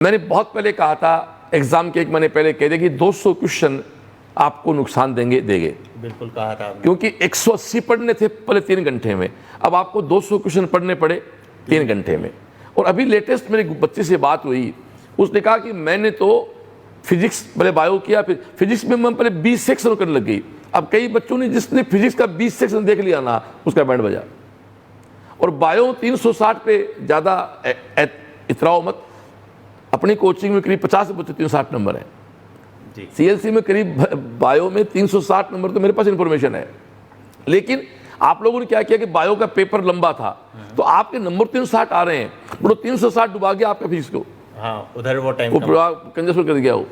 मैंने बहुत पहले कहा था, एग्जाम के एक महीने पहले कह दिया कि 200 क्वेश्चन आपको नुकसान देंगे। बिल्कुल कहा था आपने। क्योंकि 180 पढ़ने थे पहले 3 घंटे में, अब आपको 200 क्वेश्चन पढ़ने पड़े 3 घंटे में। और अभी लेटेस्ट मेरे बच्चे से बात हुई, उसने कहा कि मैंने तो फिजिक्स पहले बायो किया, फिर फिजिक्स में मैं पहले 20 सेक्शन करने लग गई। अब कई बच्चों ने जिसने फिजिक्स का 20 सेक्शन देख लिया ना, उसका बैंड बजा। और बायो 360 पे ज़्यादा इतराओ मत। अपनी कोचिंग में करीब 50 बच्चे 360 नंबर है, सीएलसी में करीब बायो में 360 नंबर, तो मेरे पास इंफॉर्मेशन है। लेकिन आप लोगों ने क्या किया कि बायो का पेपर लंबा था, तो आपके नंबर 360 आ रहे हैं, वो 360 डुबा गया आपका फिजिक्स को। हाँ, उधर वो टाइम कंजस कर दिया वो।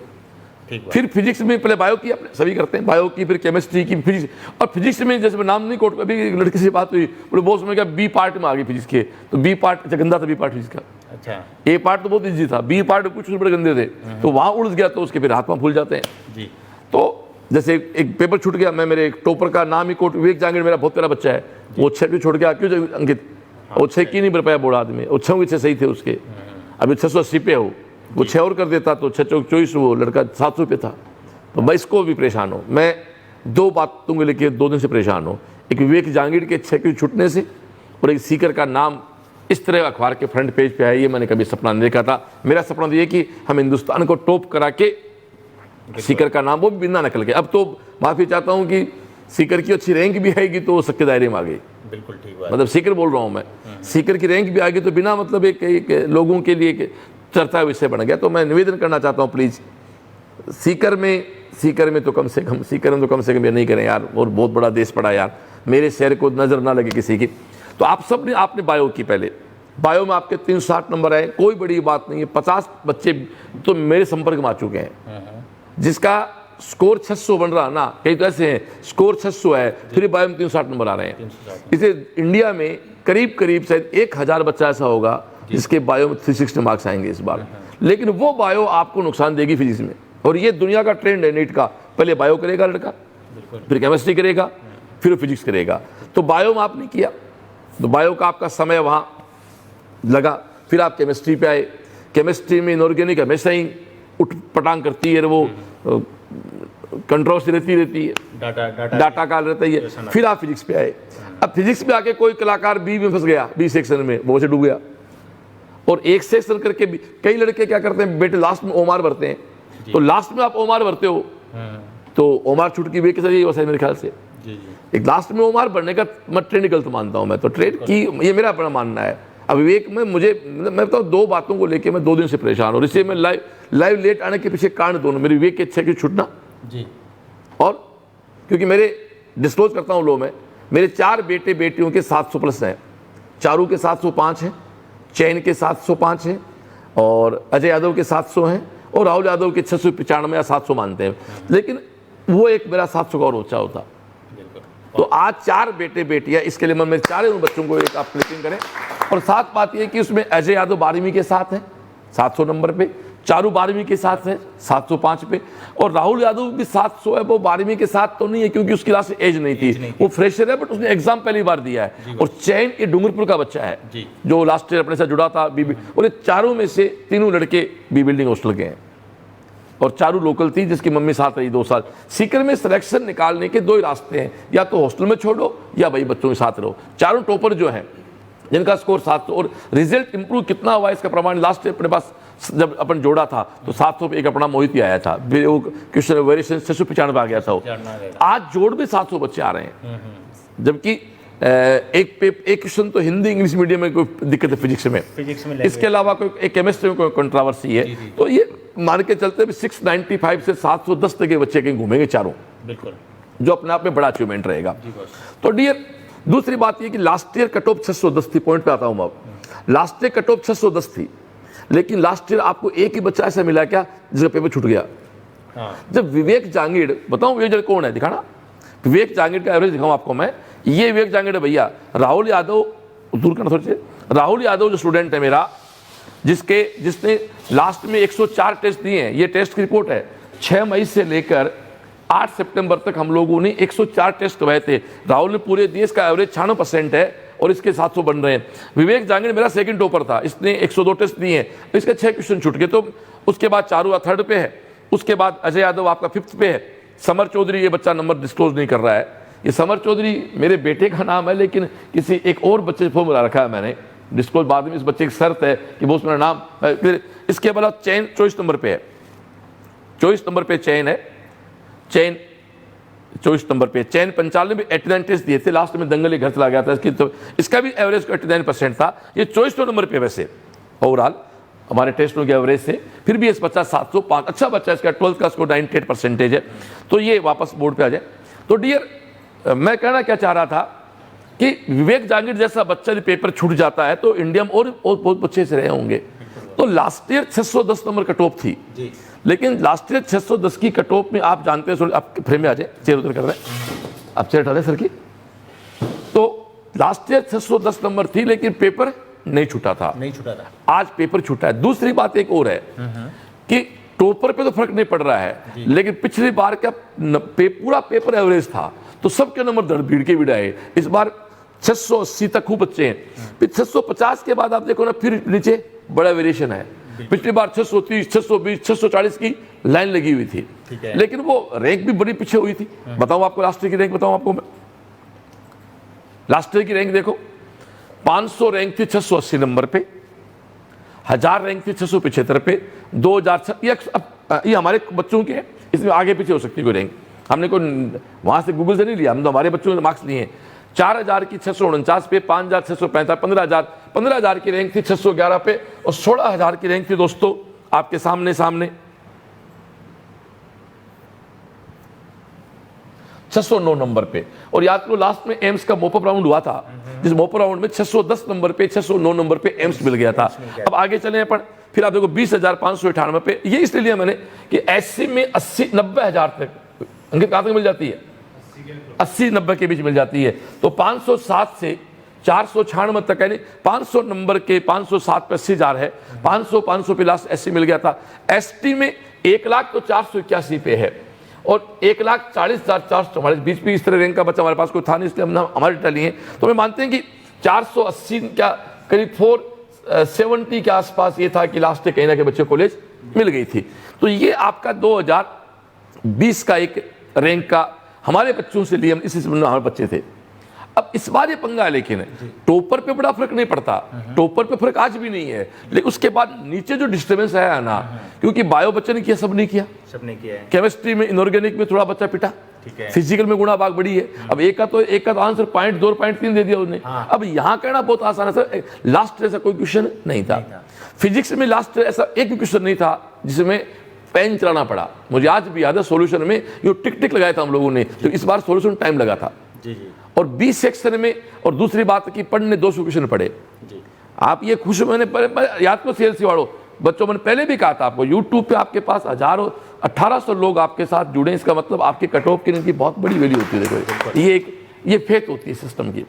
फिर फिजिक्स में पहले बायो की, सभी करते हैं बायो की, फिर केमिस्ट्री की, फिजिक्स। और फिजिक्स में जैसे मैं नाम नहीं कोट, अभी एक लड़के से बात हुई, बोले बहुत समय क्या बी पार्ट में आ गई फिजिक्स के, तो बी पार्ट गंदा था, बी पार्ट फिजिक्स का। अच्छा, ए पार्ट तो बहुत इजी था, बी पार्ट कुछ बड़े गंदे थे, तो वहां उलझ गया, तो उसके फिर हाथ में फूल जाते हैं जी। तो जैसे एक पेपर छूट गया, मैं मेरे एक टॉपर का नाम ही कोट, विवेक जांगड़ मेरा बहुत प्यारा बच्चा है, वो 6 क्यों छोड़ गया, क्यों अंकित, वो 6 की नहीं बन पाया बोर्ड आदमी, वो 6 के 6 सही थे उसके, अभी 680 पे हो, वो 6 और कर देता तो 6 चौक 24, वो लड़का 700 पे था। तो मैं इसको भी परेशान हूँ, मैं 2 बातों को लेकर 2 दिन से परेशान हूँ। एक विवेक जांगड़ के 6 क्यों छूटने से, और एक सीकर का नाम इस तरह अखबार के फ्रंट पेज पे आया, ये मैंने कभी सपना नहीं देखा था। मेरा सपना तो ये कि हम हिंदुस्तान को टॉप करा के सीकर का नाम, वो भी बिना नकल के। अब तो माफ़ी चाहता हूँ कि सीकर की अच्छी रैंक भी आएगी तो सबके दायरे में आ गई। बिल्कुल ठीक बात, मतलब सीकर बोल रहा हूँ मैं, सीकर की रैंक भी आ गई तो बिना मतलब एक लोगों के लिए एक चर्चा विषय बन गया। तो मैं निवेदन करना चाहता हूँ, प्लीज़ सीकर में तो कम से कम ये नहीं करें यार, और बहुत बड़ा देश पड़ा यार, मेरे शहर को नज़र ना लगे किसी की। तो आप सब ने, आपने बायो की, पहले बायो में आपके 360 नंबर आए, कोई बड़ी बात नहीं है। 50 बच्चे तो मेरे संपर्क में आ चुके हैं, जिसका स्कोर 600 बन रहा ना, कई तो ऐसे हैं स्कोर 600 है, फिर बायो में 360 नंबर आ रहे हैं। इसे इंडिया में करीब शायद 1000 बच्चा ऐसा होगा जिसके बायो में 360 मार्क्स आएंगे इस बार। लेकिन वो बायो आपको नुकसान देगी फिजिक्स में, और ये दुनिया का ट्रेंड है नीट का, पहले बायो करेगा लड़का, फिर केमिस्ट्री करेगा, फिर फिजिक्स करेगा। तो बायो में आपने किया, तो बायो का आपका समय वहाँ लगा, फिर आप केमिस्ट्री पे आए। केमिस्ट्री में इनऑर्गेनिक हमेशा ही उठ पटांग करती है, वो कंट्रोवर्सी रहती है, डाटा का रहता ही है। फिर आप फिजिक्स पे आए। अब फिजिक्स में आके कोई कलाकार बी में फंस गया, बी सेक्शन में, वो से डूब गया। और एक सेक्शन करके भी कई लड़के क्या करते हैं, बेटे लास्ट में ओमार भरते हैं, तो लास्ट में आप ओमार भरते हो, तो ओमार छूट की वे के सही वैसा मेरे ख्याल से एक लास्ट में ओमार भरने का मैं ट्रेंड गलत मानता हूं। मैं तो ट्रेंड की, ये मेरा अपना मानना है। अब विवेक में मैं बताऊँ 2 बातों को लेके मैं 2 दिन से परेशान हूँ। इसलिए मैं लाइव लेट आने के पीछे कारण दोनों, मेरे विवेक के 6 की छूटना जी, और क्योंकि मेरे डिस्क्लोज करता हूँ लो, मैं मेरे 4 बेटे बेटियों के 700 प्लस हैं, चारू के 705 हैं, चैन के 705 हैं, और अजय यादव के 700 हैं, और राहुल यादव के 695 या 700 मानते हैं। लेकिन वो एक मेरा 700 का और ऊंचा होता। तो आज 4 बेटे बेटियां, इसके लिए मैं मेरे 4 बच्चों को एक आप क्लिपिंग करें। और साथ बात ये कि उसमें अजय यादव 12वीं के साथ है 700 नंबर पे, चारू 12वीं के साथ है 705 पे, और राहुल यादव भी 700 है। वो 12वीं के साथ तो नहीं है क्योंकि उसकी लास्ट एज नहीं थी, वो फ्रेशर है, बट उसने एग्जाम पहली बार दिया है। और चैन ये डूंगरपुर का बच्चा है जो लास्ट ईयर अपने साथ जुड़ा था बीबी। और ये चारों में से 3 लड़के बी बिल्डिंग हॉस्टल के हैं, और चारू लोकल थी जिसकी मम्मी साथ रही 2 साल। सीकर में सिलेक्शन निकालने के 2 ही रास्ते हैं, या तो हॉस्टल में छोड़ो या भाई बच्चों के साथ रहो। चारों टॉपर जो हैं जिनका स्कोर 700, और रिजल्ट इंप्रूव कितना हुआ इसका प्रमाण लास्ट अपने पास जब अपन जोड़ा था तो 700 पे एक अपना मोहित ही आया था, वो क्वेश्चन वेरिएशन 695 आ गया था वो। आज जोड़ में 700 बच्चे आ रहे हैं, जबकि एक क्वेश्चन तो हिंदी इंग्लिश मीडियम में कोई दिक्कत है फिजिक्स में, इसके अलावा कोई एक केमिस्ट्री में कोई कंट्रोवर्सी है। तो ये मान के चलते 695 से 710 तक के बच्चे कहीं घूमेंगे चारों, बिल्कुल, जो अपने आप में बड़ा अचीवमेंट रहेगा। तो डियर, दूसरी बात ये कि लास्ट ईयर कट ऑफ 610 थी, पॉइंट पे आता हूं अब। लास्ट ईयर कट ऑफ 610 थी, लेकिन लास्ट ईयर आपको एक ही बच्चा ऐसा मिला क्या जिसका पेपर छूट गया। जब विवेक जांगड़, बताऊं विवेक जांगड़ कौन है, दिखाना विवेक जांगड़ का एवरेज दिखाऊं आपको मैं। ये विवेक जांगड़ है भैया। राहुल यादव दूर करना थोड़े से, राहुल यादव जो स्टूडेंट है मेरा, जिसने लास्ट में 104 टेस्ट दिए हैं, ये टेस्ट की रिपोर्ट है। 6 मई से लेकर 8 सितंबर तक हम लोगों ने 104 टेस्ट करवाए थे। राहुल ने पूरे देश का एवरेज 96% है, और इसके 700 बन रहे हैं। विवेक जांगिड़ मेरा सेकंड टॉपर था, इसने 102 टेस्ट दिए हैं, इसके 6 क्वेश्चन छूट गए, तो उसके बाद चारू थर्ड पे है, उसके बाद अजय यादव आपका 5th पे है, समर चौधरी, ये बच्चा नंबर डिस्क्लोज नहीं कर रहा है, ये समर चौधरी मेरे बेटे का नाम है लेकिन किसी एक और बच्चे से फॉर्म रखा है मैंने, डिस्क्लोज बाद में इस बच्चे की शर्त है कि वो मेरा नाम। फिर इसके अलावा चैन 24 नंबर पे है, 24 नंबर पे चैन है, चैन 24 नंबर पे चैन 95 में 89 टेस्ट दिए थे, लास्ट में दंगल घर चला गया था इसकी, तो इसका भी एवरेज 89% था। ये 24 नंबर पे वैसे ओवरऑल हमारे टेस्टों के एवरेज से, फिर भी इस बच्चा 705, अच्छा बच्चा, इसका 12th का स्कोर 98% है, तो ये वापस बोर्ड पे आ जाए। तो डियर मैं कहना क्या चाह रहा था कि विवेक जांगिड़ जैसा बच्चा यदि पेपर छूट जाता है तो इंडिया में और बहुत अच्छे से रहे होंगे। तो last year 610 number cut off थी, लेकिन लास्ट ईयर 610 की कट ऑफ में आप जानते हैं, आप फ्रेम में आ जाए, चेयर उधर कर रहे हैं, आप चेयर हटा दें सर की। तो लास्ट ईयर 610 नंबर थी लेकिन पेपर नहीं छूटा था, आज पेपर छूटा है। दूसरी बात एक और है कि टॉपर पे तो फर्क नहीं पड़ रहा है, लेकिन पिछली बार का पूरा पेपर एवरेज था तो सबके नंबर दर भीड़ के भीड़ आए। इस बार 680 तक खूब बच्चे हैं, फिर 650 के बाद आप देखो ना फिर नीचे बड़ा वेरिएशन है। पिछली बार 630, 620, 640 की लाइन लगी हुई थी, लेकिन वो रैंक भी बड़ी पीछे हुई थी। बताऊं आपको लास्ट ईयर की रैंक, बताऊं आपको मैं, लास्ट ईयर की रैंक देखो, 500 रैंक थी 680 नंबर पे, 1000 रैंक थी 675 पे, 2000 ये हमारे बच्चों के, इसमें आगे पीछे हो सकती है कोई रैंक, हमने कोई वहां से गूगल से नहीं लिया, हम तो हमारे बच्चों ने मार्क्स लिए हैं। 4000 की 649 पे, 5645, 15,000 की रैंक थी 611 पे, और 16,000 की रैंक थी दोस्तों आपके सामने 609 नंबर पे। और याद करो लास्ट में एम्स का मोपअप राउंड हुआ था, जिस मोपअप राउंड में 610 नंबर पे 609 नंबर पे एम्स मिल गया था। अब आगे चले अपन, फिर आप देखो 20,598 पे, ये इसलिए लिया मैंने कि एससी में 80-90,000 तक अंकित कहां तक मिल जाती है, 80-90 के बीच मिल जाती है। तो 507 से 496 तक, यानी 500 नंबर के 507 पे 80,000 है, 500 पे लास्ट एससी मिल गया था। एसटी में 1 लाख तो 481 पे है, और 1,40,444 बीच में इस तरह रैंक का बच्चा हमारे पास कोई था नहीं, इसलिए हमने हमारे डेटा लिए हैं। तो मैं मानते हैं कि 480 क्या करीब 470 के आसपास ये था कि लास्ट में कहीं ना कहीं बच्चे कॉलेज मिल गई थी। तो ये आपका 2020 का एक रैंक का हमारे बच्चों से लिए, इसी से हमारे बच्चे थे। अब इस बार ये पंगा है, लेकिन टॉपर पे बड़ा फर्क नहीं पड़ता, टॉपर पे फर्क आज भी नहीं है, लेकिन उसके बाद नीचे जो डिस्टर्बेंस है ना, क्योंकि बायो बच्चे ने किया, सब नहीं किया, केमिस्ट्री में, इनऑर्गेनिक में थोड़ा बच्चा पिटा, फिजिकल में गुणा भाग बड़ी है। अब एक का तो आंसर 0.2-0.3 दे दिया उसने। अब यहाँ कहना बहुत आसान है सर, लास्ट ऐसा कोई क्वेश्चन नहीं था, फिजिक्स में लास्ट ऐसा एक भी क्वेश्चन नहीं था जिसमें पेन चलाना पड़ा। मुझे आज भी याद है सोल्यूशन में जो टिक लगाया था हम लोगों ने, तो इस बार सोल्यूशन टाइम लगा था और 20 सेक्शन में। और दूसरी बात की पढ़ने 200 क्वेश्चन पढ़े, आप ये खुश, मैंने याद को सीएलसी वालों बच्चों, मैंने पहले भी कहा था आपको, यूट्यूब पे आपके पास 1800 लोग आपके साथ जुड़े, इसका मतलब आपके कट ऑफ की इनकी बहुत बड़ी वैल्यू होती है। देखो ये फेथ होती है सिस्टम की।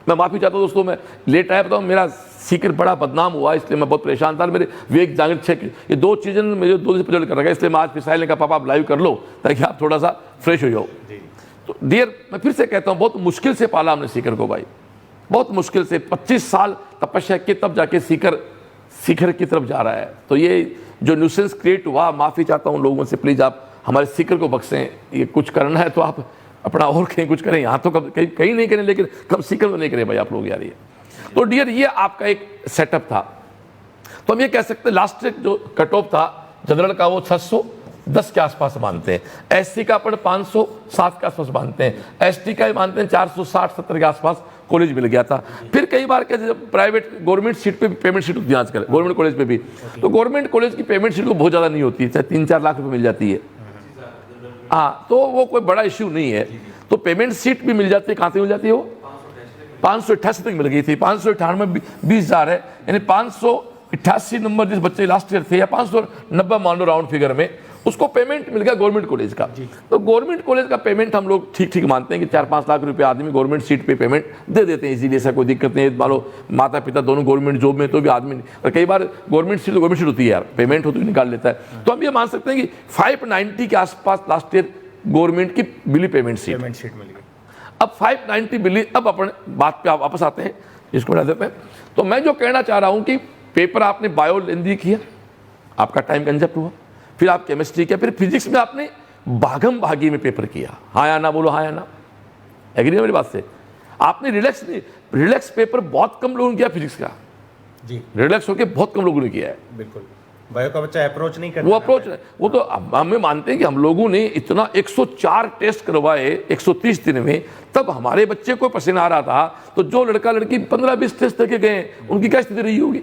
मैं माफी चाहता हूँ दोस्तों, मैं लेट आया, बताऊँ मेरा सीकर बड़ा बदनाम हुआ, इसलिए मैं बहुत परेशान था। मेरे विवेक जांगिड़ 6 ये 2 चीज़ें मुझे 2 दिन से कर रखा है, इसलिए मैं आज फिसाइल ने कहा पापा आप लाइव कर लो ताकि आप थोड़ा सा फ्रेश हो जाओ। तो डियर मैं फिर से कहता हूँ, बहुत मुश्किल से पाला हमने सीकर को भाई, बहुत मुश्किल से 25 साल तपस्या के तब जाके सीकर की तरफ जा रहा है। तो ये जो न्यूसेंस क्रिएट हुआ, माफ़ी चाहता हूँ लोगों से, प्लीज़ आप हमारे सीकर को बख्शें। ये कुछ करना है तो आप अपना और कहीं कुछ करें, यहाँ तो कहीं नहीं करें, लेकिन कब सीकर में नहीं करें भाई आप लोग यार। ये तो डियर ये आपका एक सेटअप था। तो हम ये कह सकते हैं लास्ट जो कट ऑफ था जनरल का वो 610 के आसपास मानते हैं, एससी का अपन 507 के आसपास मानते हैं, एसटी का मानते हैं 460-70 के आसपास कॉलेज मिल गया था। फिर कई बार क्या जब प्राइवेट गवर्नमेंट सीट पे भी पेमेंट सीट होती है आजकल, गवर्नमेंट कॉलेज पे भी, तो गवर्नमेंट कॉलेज की पेमेंट सीट को बहुत ज़्यादा नहीं होती है, चाहे 3-4 लाख रुपये मिल जाती है। हाँ, तो वो कोई बड़ा इश्यू नहीं है। तो पेमेंट सीट भी मिल जाती है, कहाँ से मिल जाती है वो, 588 तक मिल गई थी, 598 में 20,000 है, यानी 588 नंबर जिस बच्चे लास्ट ईयर थे, या 590 मान लो राउंड फिगर में, उसको पेमेंट मिल गया गवर्नमेंट कॉलेज का। तो गवर्नमेंट कॉलेज का पेमेंट हम लोग ठीक मानते हैं कि 4-5 लाख रुपए आदमी गवर्नमेंट सीट पे पेमेंट दे देते हैं इजीली, ऐसा कोई दिक्कत नहीं है। मान लो माता पिता दोनों गवर्नमेंट जॉब में तो भी आदमी, और कई बार गवर्नमेंट सीट होती है यार, पेमेंट होती है निकाल लेता है। तो हम ये मान सकते हैं कि 590 के आसपास लास्ट ईयर गवर्नमेंट की मिली पेमेंट सीट मिल गई। अब 590 बिलियन, अब अपने बात पे आप वापस आते हैं, इसको बढ़ा देते हैं। तो मैं जो कहना चाह रहा हूं कि पेपर आपने बायो लेंदी किया, आपका टाइम कंजप्ट हुआ, फिर आप केमिस्ट्री किया, फिर फिजिक्स में आपने भागम भागी में पेपर किया। हाँ या ना बोलो, हाँ या ना, एग्री है मेरी बात से? आपने रिलैक्स पेपर बहुत कम लोगों ने किया फिजिक्स का जी, रिलैक्स होकर बहुत कम लोगों ने किया है। बिल्कुल। बायो का बच्चा अप्रोच नहीं करता, वो अप्रोच वो तो हमें मानते हैं कि हम लोगों ने इतना 104 टेस्ट करवाए 130 दिन में, तब हमारे बच्चे को पसीना आ रहा था। तो जो लड़का लड़की 15-20 टेस्ट करके गए, उनकी क्या स्थिति रही होगी?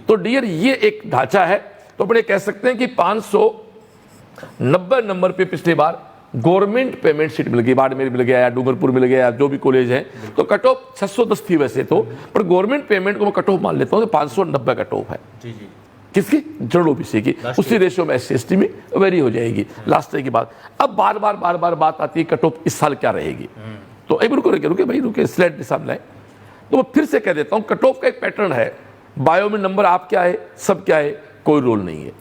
तो डियर, ये एक ढांचा है। तो बड़े कह सकते हैं कि 590 नंबर पे पिछली बार गवर्नमेंट पेमेंट सीट मिल गई, बाड़मेर मिल गया या डूंगरपुर मिल गया, जो भी कॉलेज है। तो कट ऑफ 610 थी वैसे तो, पर गवर्नमेंट पेमेंट को मैं कट ऑफ मान लेता हूँ, तो 590 कट ऑफ है। जी जी, किसकी? जनरल ओबीसी की। उसी रेशियो में SC/ST में वेरी हो जाएगी लास्ट ईयर की बात। अब बार बार बात आती है कट ऑफ इस साल क्या रहेगी। तो एक रुके भाई, रुके स्लाइड सामने लाए। तो मैं फिर से कह देता हूं, कट ऑफ का एक पैटर्न है। बायो में नंबर आप क्या है, सब क्या है, कोई रोल नहीं है।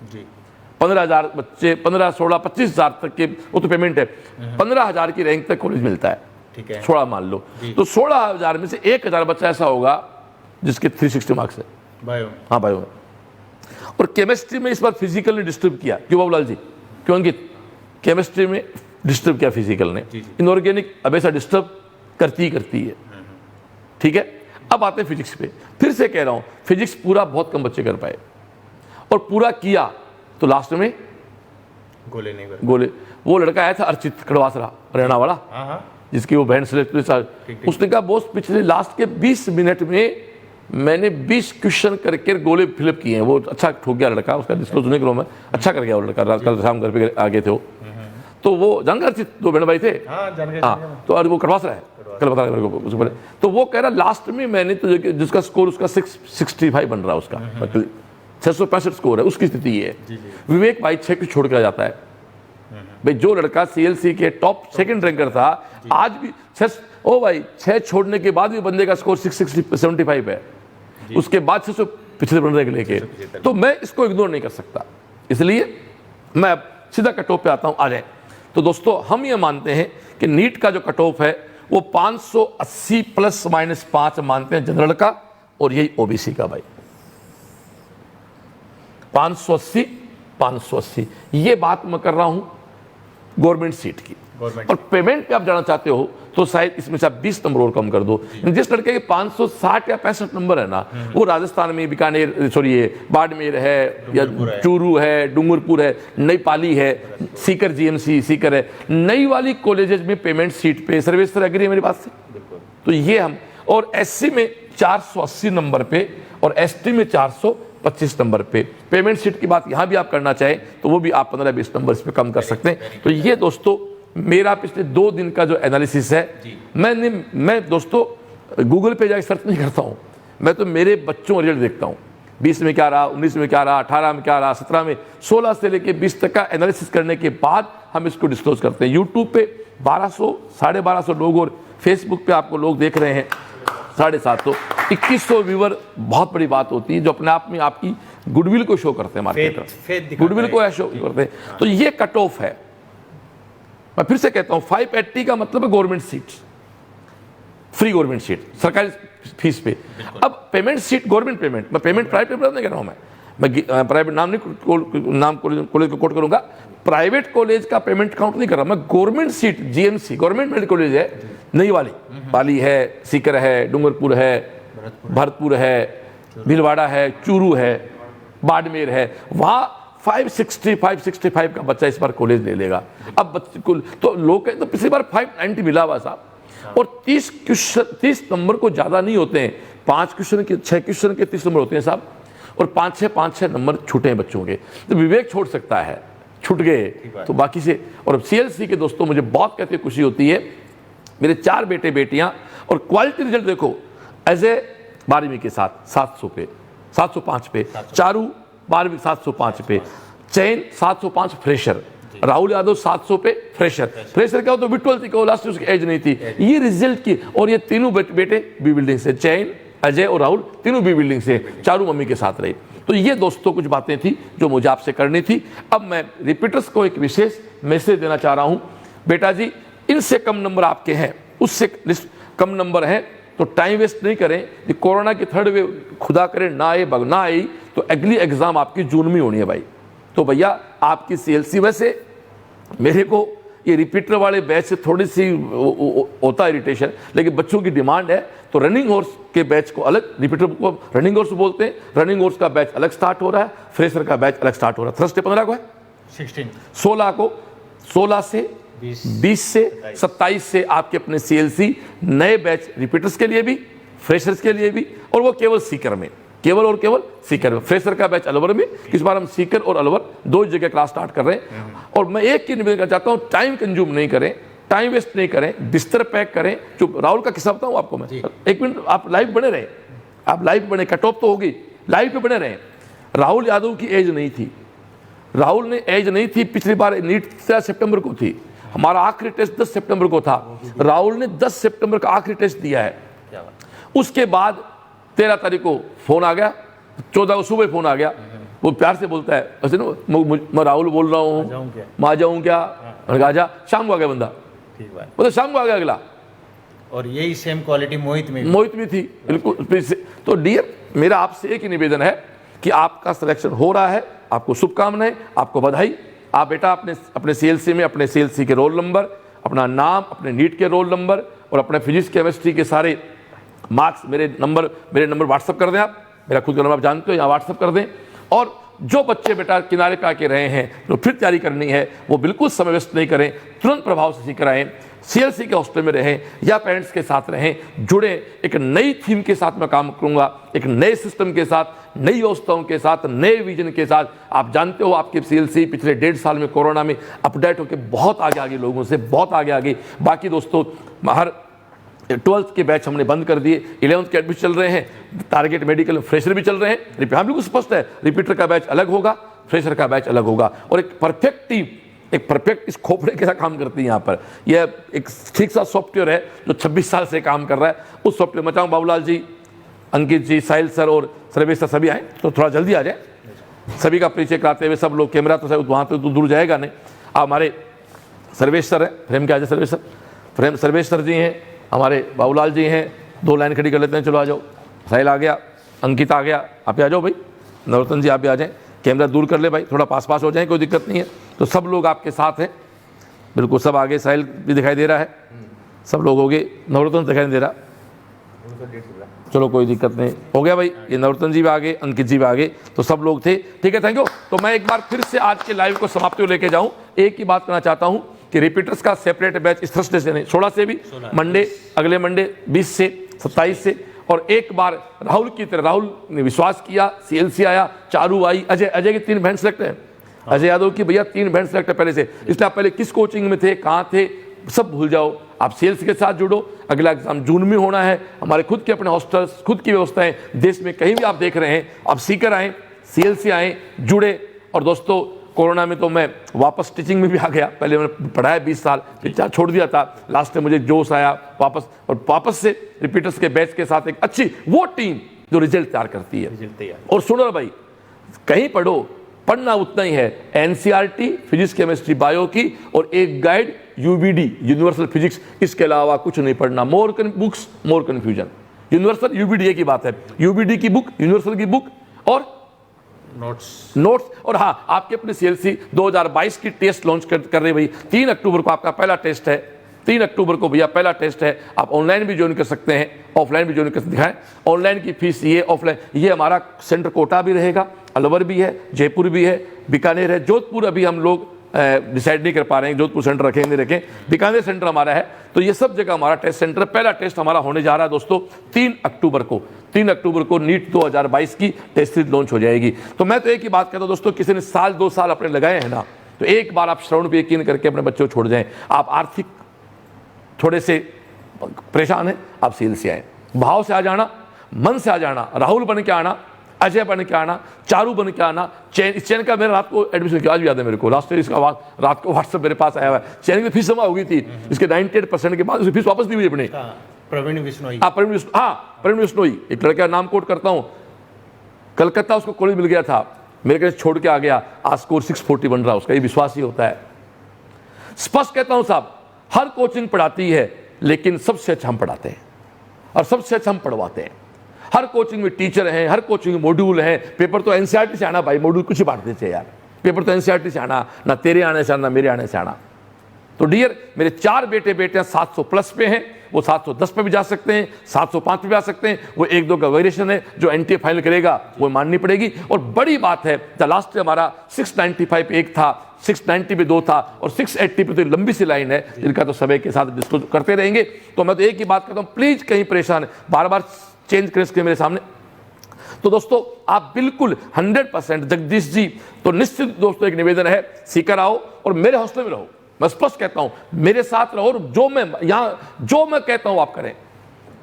15,000 बच्चे, 15, 16, 25,000 तक के वो तो पेमेंट है। 15,000 की रैंक तक कॉलेज मिलता है, ठीक है, 16 मान लो। तो 16,000 में से 1,000 बच्चा ऐसा होगा जिसके 360 मार्क्स है बायो। हाँ बायो में। और केमिस्ट्री में इस बार फिजिकल ने डिस्टर्ब किया। क्यों बाबूलाल जी, क्यों अंकित? केमिस्ट्री में डिस्टर्ब किया फिजिकल ने। इनऑर्गेनिक हमेशा डिस्टर्ब करती है, ठीक है। अब आते हैं फिजिक्स पे। फिर से कह रहा हूं, फिजिक्स पूरा बहुत कम बच्चे कर पाए, और पूरा किया तो लास्ट में गोले नहीं बने। गोले। वो लड़का आया था अर्चित कड़वासरा, हरियाणा वाला, जिसकी वो बहन सेलेक्ट, उसने कहा बॉस पिछले लास्ट के 20 मिनट में मैंने 20 क्वेश्चन करके गोले फिलअप किए हैं। वो अच्छा ठोक गया लड़का, उसका डिस्क्लोज नहीं करो मैं, अच्छा कर गया वो लड़का। कल शाम घर पे आगे थे वो, तो वो जानकार अर्चित, 2 बहन भाई थे। हाँ, तो और वो कड़वासरा है, कल बता मेरे को उससे पहले। तो वो कह रहा लास्ट में मैंने तो जिसका स्कोर उसका 665 बन रहा है, उसका 665 स्कोर है, उसकी स्थिति ये है। विवेक भाई 6 को छोड़ कर जाता है। भाई जो लड़का CLC के टॉप 2nd रैंकर था, आज भी 6 छोड़ने के बाद भी बंदे का स्कोर 675 है, उसके बाद 675 बन रहे लेके। तो मैं इसको इग्नोर नहीं कर सकता, इसलिए मैं अब सीधा कट ऑफ पे आता हूं। आ जाए तो दोस्तों, हम ये मानते हैं कि नीट का जो कट ऑफ है वो 580 ±5 मानते हैं जनरल का, और यही OBC का। भाई 580 ये बात मैं कर रहा हूं गवर्नमेंट सीट की। और पेमेंट पे आप जाना चाहते हो तो शायद इसमें से आप 20 नंबर और कम कर दो। जिस लड़के के 560 या 65 नंबर है ना, वो राजस्थान में बीकानेर, सॉरी ये बाड़मेर है या चूरू है, डूंगरपुर है, नई पाली है, सीकर GMC सीकर है, नई वाली कॉलेजेस में पेमेंट सीट पे सर्वेश्वर एग्री है मेरी बात से। तो ये हम, और SC में 480 नंबर पे और ST में 425 नंबर पे पेमेंट सीट की बात यहां भी आप करना चाहें तो वो भी आप 15-20 नंबर इस पे कम कर सकते हैं। तो ये दोस्तों मेरा पिछले 2 दिन का जो एनालिसिस है, मैं दोस्तों गूगल पे जाके सर्च नहीं करता हूं, मैं तो मेरे बच्चों रिजल्ट देखता हूं। 20 में क्या रहा, 19 में क्या रहा, 18 में क्या रहा, 17 में, 16 से लेके 20 तक का एनालिसिस करने के बाद हम इसको डिस्क्लोज करते हैं। यूट्यूब पे 1200, 1250 लोग, और फेसबुक पे आपको लोग देख रहे हैं 750, 2100 व्यूवर बहुत बड़ी बात होती है, जो अपने आप में आपकी गुडविल को शो करते हैं, मार्केट गुडविल को शो करते हैं। तो ये कट ऑफ है। मैं फिर से कहता हूं 580 का मतलब है government seat, free government seat, सरकारी फीस पे। अब पेमेंट सीट गवर्नमेंट पेमेंट, मैं पेमेंट प्राइवेट पेमेंट नहीं कह रहा हूं, मैं प्राइवेट नाम नहीं, नाम कॉलेज को कोट करूंगा, प्राइवेट कॉलेज का पेमेंट काउंट नहीं कर रहा मैं। Government seat GMC government medical college है, नई वाली पाली है, सीकर है, डूंगरपुर है, भरतपुर है, भीलवाड़ा है, चूरू है, बाड़मेर है, वहां 565 का बच्चा इस बार कॉलेज ले लेगा। अब बच्चे को तो लोग कहते तो पिछली बार 590 मिला हुआ साहब, और 30 नंबर को ज्यादा नहीं होते हैं, 5 क्वेश्चन के 6 क्वेश्चन के 30 नंबर होते हैं साहब, और 5-6 नंबर छूटे हैं बच्चों के। तो विवेक छोड़ सकता है, छूट गए तो बाकी से। और CLC के दोस्तों मुझे बहुत कहते खुशी होती है, मेरे 4 बेटे बेटियां, और क्वालिटी रिजल्ट देखो, एज ए 12वीं के साथ 700 पे, 705 पे, चारू 12वीं 705 पे, चैन 705 फ्रेशर, राहुल यादव 700 पे फ्रेशर क्या हो तो विट्वल को लास्ट उसकी एज नहीं थी, ये रिजल्ट की। और ये तीनों बेटे बी बिल्डिंग से, चैन, अजय और राहुल तीनों बी बिल्डिंग से, चारू मम्मी के साथ रहे। तो ये दोस्तों कुछ बातें थी जो मुझे आपसे करनी थी। अब मैं रिपीटर्स को एक विशेष मैसेज देना चाह रहा हूं, बेटा जी इनसे कम नंबर आपके हैं उससे लिस्ट कम नंबर है, तो टाइम वेस्ट नहीं करें। ये कोरोना की थर्ड वेव खुदा करे ना आए, ना आई, तो अगली एग्ज़ाम आपकी जून में होनी है भाई। तो भैया आपकी CLC, वैसे मेरे को ये रिपीटर वाले बैच से थोड़ी सी होता है इरिटेशन, लेकिन बच्चों की डिमांड है, तो रनिंग हॉर्स के बैच को अलग, रिपीटर को रनिंग हॉर्स बोलते हैं, रनिंग हॉर्स का बैच अलग स्टार्ट हो रहा है, फ्रेशर का बैच अलग स्टार्ट हो रहा है। थर्सडे 15 को है, 16 को, 16 से 20 से 27 से आपके अपने CLC नए बैच रिपीटर्स के लिए भी, फ्रेशर्स के लिए भी, और वो केवल सीकर में, केवल और केवल सीकर में। फ्रेशर का बैच अलवर में, इस बार हम सीकर और अलवर दो जगह क्लास स्टार्ट कर रहे हैं। और मैं एक ही निवेदन करना चाहता हूँ, टाइम कंज्यूम नहीं करें, टाइम वेस्ट नहीं करें, बिस्तर पैक करें। चुप, राहुल का किस्सा बताऊँ आपको मैं, 1 मिनट आप लाइव बने रहें, आप लाइव बने, कट ऑफ तो होगी, लाइव पे बने रहें। राहुल यादव की एज नहीं थी, राहुल ने एज नहीं थी, पिछली बार नीट 13 सितंबर को थी, हमारा आखिरी टेस्ट 10 सितंबर को था, राहुल ने 10 सितंबर का आखिरी टेस्ट दिया है। उसके बाद 13 तारीख को फोन आ गया, 14 को सुबह फोन आ गया, वो प्यार से बोलता है ऐसे ना, मैं राहुल बोल रहा हूँ, मैं आ जाऊँ क्या? आजा, शाम को आ गया बंदा, मतलब शाम को आ गया अगला। और यही सेम क्वालिटी मोहित में थी, बिल्कुल। तो डियर, मेरा आपसे एक ही निवेदन है कि आपका सिलेक्शन हो रहा है, आपको शुभकामनाएं, आपको बधाई। आप बेटा अपने CLC में अपने CLC के रोल नंबर, अपना नाम, अपने नीट के रोल नंबर और अपने फिजिक्स केमिस्ट्री के सारे मार्क्स मेरे नंबर व्हाट्सअप कर दें। आप मेरा खुद का नंबर आप जानते हो, यहाँ व्हाट्सअप कर दें। और जो बच्चे बेटा किनारे पे आके रहे हैं, जो फिर तैयारी करनी है, वो बिल्कुल समय वेस्ट नहीं करें, तुरंत प्रभाव से सीख आएँ, CLC के हॉस्टल में रहें या पेरेंट्स के साथ रहें, जुड़े। एक नई थीम के साथ मैं काम करूंगा, एक नए सिस्टम के साथ, नई व्यवस्थाओं के साथ, नए विजन के साथ। आप जानते हो आपके CLC पिछले 1.5 साल में कोरोना में अपडेट होकर बहुत आगे लोगों से, बहुत आगे। बाकी दोस्तों, हर 12th के बैच हमने बंद कर दिए, 11th के एडमिशन चल रहे हैं, टारगेट मेडिकल फ्रेशर भी चल रहे हैं। हाँ, बिल्कुल स्पष्ट है, रिपीटर का बैच अलग होगा, फ्रेशर का बैच अलग होगा। और एक परफेक्ट टीम, एक परफेक्ट इस खोपड़े के साथ काम करती है यहाँ पर। यह एक ठीक सा सॉफ्टवेयर है जो 26 साल से काम कर रहा है। उस सॉफ्टवेयर में चाहूँ बाबूलाल जी, अंकित जी, साहिल सर और सर्वेश सर सभी आए, तो थोड़ा जल्दी आ जाए। सभी का परिचय कराते हुए सब लोग, कैमरा तो शायद वहाँ तो दूर जाएगा नहीं। आप हमारे सर्वेश सर हैं, फ्रेम के आ जाए Sarvesh sir, frame Sarvesh sir ji हैं, हमारे बाबूलाल जी हैं, 2 लाइन खड़ी कर लेते हैं, चलो आ जाओ। साहिल आ गया, अंकित आ गया, आप आ जाओ भाई। नरोत्तम जी आप भी आ जाएं, कैमरा दूर कर ले भाई, थोड़ा पास हो जाए, कोई दिक्कत नहीं है। तो सब लोग आपके साथ हैं, बिल्कुल सब आगे। साहिल भी दिखाई दे रहा है, सब लोग हो गए। नरोत्तम दिखाई नहीं दे रहा, चलो कोई दिक्कत नहीं, हो गया भाई। ये नरोत्तम जी भी आ गए, अंकित जी भी आ गए, तो सब लोग थे, ठीक है, थैंक यू। तो मैं एक बार फिर से आज के लाइव को समाप्ति लेके जाऊं, एक ही बात करना चाहता हूं कि रिपीटर्स का सेपरेट बैच इस थर्सडे से नहीं, 16 से भी, मंडे, अगले मंडे 20 से 27 से। और एक बार राहुल की तरह, राहुल ने विश्वास किया, CLC आया, चारू आई, अजय की 3 बहन सेलेक्ट है, अजय यादव की भैया 3 बहन सेलेक्ट है पहले से। इसलिए आप पहले किस कोचिंग में थे, कहाँ थे, सब भूल जाओ, आप CLC के साथ जुड़ो। अगला एग्जाम जून में होना है, हमारे खुद के अपने हॉस्टल्स, खुद की व्यवस्थाएं, देश में कहीं भी आप देख रहे हैं, आप सीकर आए, CLC आए, जुड़े। और दोस्तों, कोरोना में तो मैं वापस टीचिंग में भी आ गया, पहले मैंने पढ़ाया 20 साल, फिर छोड़ दिया था, लास्ट में मुझे जोश आया वापस, और वापस से रिपीटर्स के बैच के साथ एक अच्छी वो टीम जो रिजल्ट तैयार करती है। और सुनो भाई, कहीं पढ़ो, पढ़ना उतना ही है, NCERT फिजिक्स केमिस्ट्री बायो की, और एक गाइड UVD यूनिवर्सल फिजिक्स, इसके अलावा कुछ नहीं पढ़ना। More books more confusion. Universal UVD की बात है, UVD की बुक, यूनिवर्सल की बुक और नोट्स। और हाँ, आपके अपने CLC 2022 की टेस्ट लॉन्च कर रहे भाई। 3 अक्टूबर को आपका पहला टेस्ट है, 3 अक्टूबर को भैया पहला टेस्ट है। आप ऑनलाइन भी ज्वाइन कर सकते हैं, ऑफलाइन भी ज्वाइन कर सकते हैं। दिखाएं ऑनलाइन की फीस ये, ऑफलाइन ये। हमारा सेंटर कोटा भी रहेगा, अलवर भी है, जयपुर भी है, बीकानेर है, जोधपुर अभी हम लोग डिसाइड नहीं कर पा रहे हैं, जोधपुर सेंटर रखें नहीं रखें, बीकानेर सेंटर हमारा है। तो ये सब जगह हमारा टेस्ट सेंटर, पहला टेस्ट हमारा होने जा रहा है दोस्तों 3 अक्टूबर को। 3 अक्टूबर को नीट 2022 की टेस्ट सीरीज लॉन्च हो जाएगी। तो मैं तो एक ही बात कहता हूँ दोस्तों, किसी ने 1-2 साल अपने लगाए हैं ना, तो एक बार आप श्रवण पे यकीन करके अपने बच्चों को छोड़ जाएं। आप आर्थिक थोड़े से परेशान हैं, आप CLC आए, भाव से आ जाना, मन से आ जाना, राहुल बन के आना, अजय बन के आना, चारू बन के आना। इस चैन का मेरा रात को एडमिशन किया, आज भी याद है मेरे को, लास्ट ईयर इसका रात को व्हाट्सएप मेरे पास आया हुआ है। चैन की फीस जमा हो गई थी, इसके 98% के बाद उसकी फीस वापस दी हुई अपने। प्रवीण विश्नोई, प्रवीण विश्नोई, एक लड़का नाम कोट करता हूँ, कलकत्ता उसको कॉलेज मिल गया था, मेरे घर छोड़ के आ गया, आज स्कोर 640 बन रहा है उसका, ये विश्वास ही होता है। स्पष्ट कहता हूँ साहब, हर कोचिंग पढ़ाती है लेकिन सबसे अच्छा हम पढ़ाते हैं और सबसे अच्छा हम पढ़वाते हैं। हर कोचिंग में टीचर हैं, हर कोचिंग में मॉड्यूल हैं। पेपर तो एनसीईआरटी से आना भाई, मॉड्यूल कुछ ही बांट देते यार। पेपर तो एनसीईआरटी से आना, ना तेरे आने से आना, मेरे आने से आना। तो डियर मेरे 4 बेटे 700 प्लस पे हैं, वो 710 पे भी जा सकते हैं, 705 पे भी आ सकते हैं। वो 1-2 का वेरिएशन है, जो एनटीए फाइनल करेगा वो माननी पड़ेगी। और बड़ी बात है, द लास्ट हमारा 695 पे 1 था, 690 पे 2 था और 680 पे तो लंबी सी लाइन है, जिनका तो समय के साथ डिस्कस करते रहेंगे। तो मैं तो एक ही बात करता हूँ, प्लीज कहीं परेशान है, बार बार चेंज करें मेरे सामने। तो दोस्तों आप बिल्कुल 100% जगदीश जी, तो निश्चित दोस्तों एक निवेदन है, सीकर आओ और मेरे हौसले में रहो। मैं स्पष्ट कहता हूं, मेरे साथ रहो और जो मैं कहता हूं आप करें।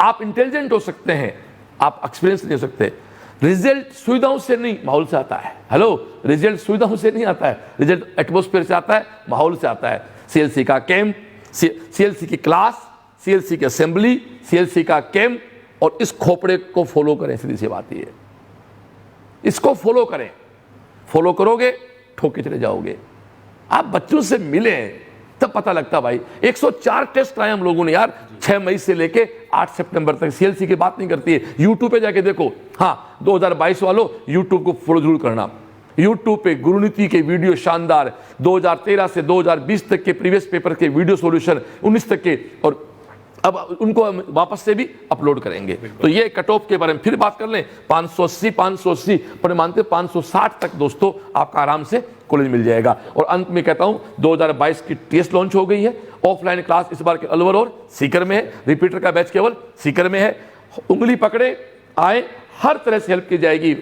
आप इंटेलिजेंट हो सकते हैं, आप एक्सपीरियंस नहीं हो सकते। रिजल्ट सुविधाओं से नहीं, माहौल से आता है। हेलो, रिजल्ट सुविधाओं से नहीं आता है, रिजल्ट एटमॉस्फेयर से आता है, माहौल से आता है। सीएलसी का कैंप, सीएलसी की क्लास, सीएलसी की असेंबली, सीएलसी का कैंप, और इस खोपड़े को फॉलो करें। सीधी सी बात ये, इसको फॉलो करें। फॉलो करोगे ठोके चले जाओगे। आप बच्चों से मिले तब पता लगता भाई। 104 टेस्ट कराए हम लोगों ने यार, 6 मई से लेके 8 सितंबर तक। सीएलसी की बात नहीं करती है, यूट्यूब पे जाके देखो। हाँ 2022 वालों, यूट्यूब को फॉलो जरूर करना। यूट्यूब पे गुरुनीति के वीडियो शानदार, 2013 से 2020 तक के प्रीवियस पेपर के वीडियो सॉल्यूशन, 19 तक के, और अब उनको हम वापस से भी अपलोड करेंगे। तो ये कट ऑफ के बारे में फिर बात कर लें। 580 पर मानते 560 तक दोस्तों आपका आराम से कॉलेज मिल जाएगा। और अंत में कहता हूं 2022 की टीएस लॉन्च हो गई है। ऑफलाइन क्लास इस बार के अलवर और सीकर में है। रिपीटर का बैच केवल सीकर में है। उंगली पकड़े आए, हर तरह से हेल्प की जाएगी,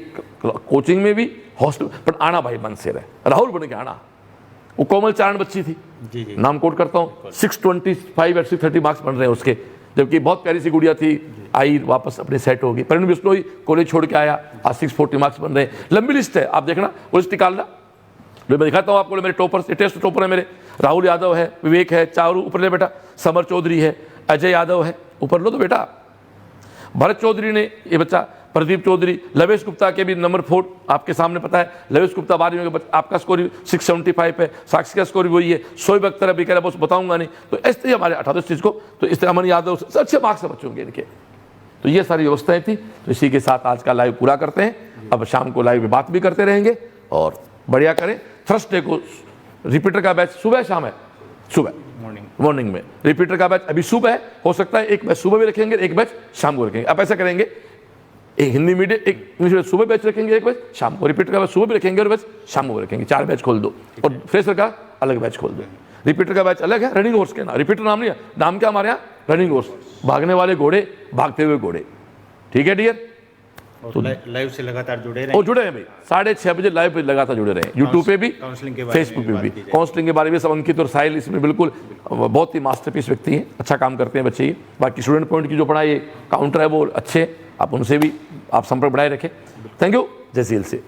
कोचिंग में भी, हॉस्टल पर आना भाई मन से रहे। राहुल बन के आना। वो कोमल चारण बच्ची थी, जी। नाम कोट करता हूँ, 625 या 630 मार्क्स बन रहे हैं उसके, जबकि बहुत प्यारी सी गुड़िया थी, आई वापस अपने सेट होगी। परिण बिश्नोई कॉलेज छोड़ के आया, आज 640 मार्क्स बन रहे हैं। लंबी लिस्ट है, आप देखना, वो लिस्ट निकालना। मैं दिखाता हूँ आपको मेरे टॉपर्स, टेस्ट टॉपर है मेरे। राहुल यादव है, विवेक है, चारू ऊपर ले बेटा, समर चौधरी है, अजय यादव है, ऊपर लो तो बेटा। भरत चौधरी ने, ये बच्चा, प्रदीप चौधरी, लवेश गुप्ता के भी नंबर 4 आपके सामने पता है। लवेश गुप्ता 12वीं में, आपका स्कोर 675 है, साक्षी का स्कोर भी वही है। शोएब अख्तर अभी कह रहा है बताऊंगा नहीं। तो इस तरह हमारे 18 चीज़ को, तो इस तरह अमन यादव अच्छे मार्क्स से बच्चों के इनके। तो ये सारी व्यवस्थाएं थी। तो इसी के साथ आज का लाइव पूरा करते हैं। अब शाम को लाइव में बात भी करते रहेंगे और बढ़िया करें। थर्सडे को रिपीटर का बैच सुबह शाम है, सुबह मॉर्निंग में रिपीटर का बैच अभी सुबह है। हो सकता है एक बैच सुबह भी रखेंगे, एक बैच शाम को रखेंगे। आप ऐसा करेंगे, एक हिंदी मीडियम, एक इंग्लिश मीडियम सुबह बैच रखेंगे, एक बैच शाम को। रिपीटर का बैच सुबह भी रखेंगे और बैच शाम को रखेंगे। 4 बैच खोल दो और फ्रेशर का अलग बैच खोल दो। रिपीटर का बैच अलग है, रनिंग हॉर्स के ना, रिपीटर नाम नहीं है, नाम क्या हमारे यहाँ रनिंग हॉर्स, भागने वाले घोड़े, भागते हुए घोड़े। ठीक है डियर, तो लाइव से लगातार जुड़े रहे। और जुड़े हैं भाई, 6:30 बजे लाइव पे लगातार जुड़े रहे। यूट्यूब पे भी, फेसबुक पे भी। काउंसलिंग के बारे में सब अंकित और साहिल इसमें बिल्कुल बहुत ही मास्टरपीस व्यक्ति हैं, अच्छा काम करते हैं बच्चे ये। बाकी स्टूडेंट पॉइंट की जो पढ़ाई काउंटर है वो अच्छे, आप उनसे भी आप संपर्क बढ़ाए रखें। थैंक यू, जय सीएलसी।